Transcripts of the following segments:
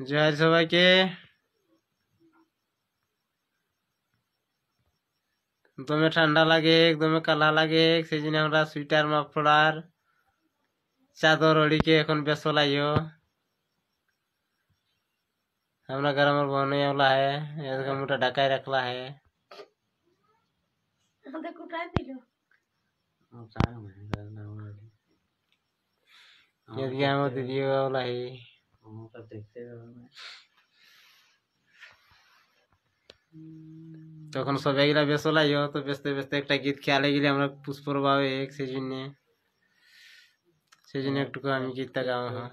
জয় সবাইকে। একদমে ঠান্ডা লাগে, একদমে কালা লাগে, সেই জন্য আমরা সুইটার মাফলার চাদর ওড়িকে এখন বেশ লাইও। আমরা গ্রামের बहने वाला है, इसका मोटा ढकाई रखला है। दीदी वाला है তখন সব এগুলা বেশ লাইও। তো বেচতে বেচতে একটা গীত খেয়ালে গেলে আমরা পুষ্পর এক সেই জন্য একটু আমি গীতটা গাওয়া হয়।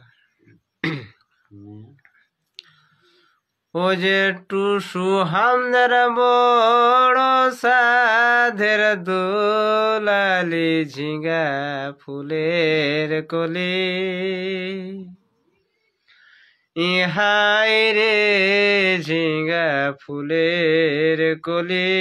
ও যে টুসু হামদের বড় সাধের দোলালি ঝিঙ্গা ফুলের কলি, ইহাই রে ঝিঙ্গা ফুলের কলি।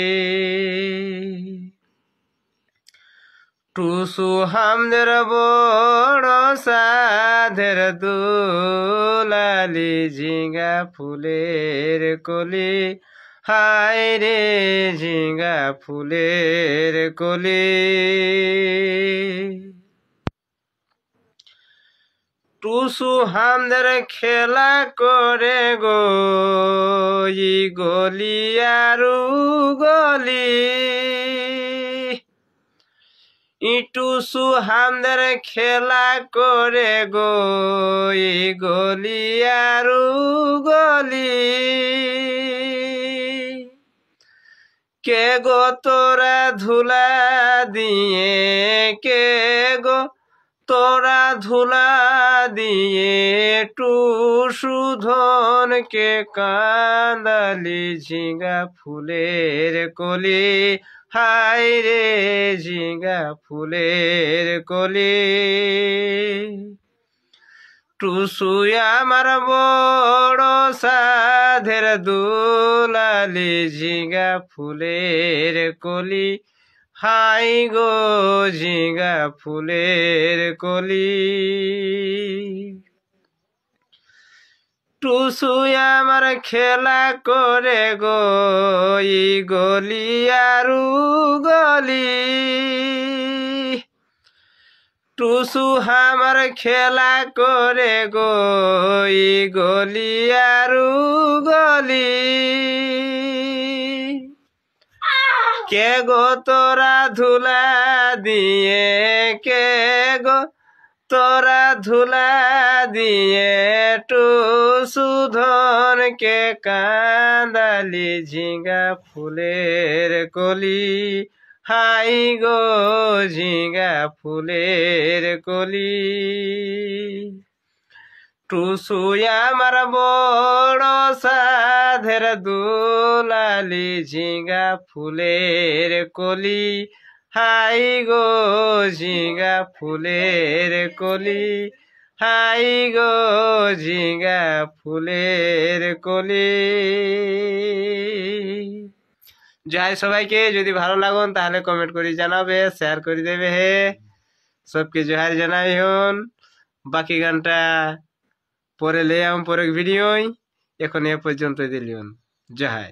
টুসু হামদের বড় সাধের দোলালি ঝিঙ্গা ফুলের কলি, হায় রে ঝিঙ্গা ফুলের কলি। টুসু হামদের খেলা করে গো ই গলি আরু গলি, ইটুসু হামদের খেলা করে গো ই গলি আরু গলি। কে গো তোরা ধুলা দিয়ে, কে গো তোরা ধুলা দিয়ে, টুসু ধনকে কান্দালি ঝিঙ্গা ফুলের কলি, হায় রে ঝিঙ্গা ফুলের কলি। টুসু আমার বড় সাধের দোলালি ঝিঙ্গা ফুলের কলি, হাই গো ঝিঙ্গা ফুলের কলি। টুসু আমার খেলা করে গো ই গলি আরু গলি, টুসু আমার খেলা করে গো ই গলি আরু গলি। কে গো তোরা ধুলা দিয়ে, কে গো তোরা ধুলা দিয়ে, টুসু ধনকে কান্দালি ঝিঙ্গা ফুলের কলি, হাই গো ঝিঙ্গা ফুলের কলি। টুসু আমার বড় সাধের দোলালি ঝিঙ্গা ফুলের কলি, হাই গো ঝিঙ্গা ফুলের কলি, হাই গো ঝিঙ্গা ফুলের কলি। জয় সবাইকে। যদি ভালো লাগুন তাহলে কমেন্ট করে জানাবে, শেয়ার করে দেবে হে, সবকে জোহার জানাই হন। বাকি গানটা পরে লে পরে ভিডিও, এখন এ পর্যন্ত দিলিয়ন। জয়।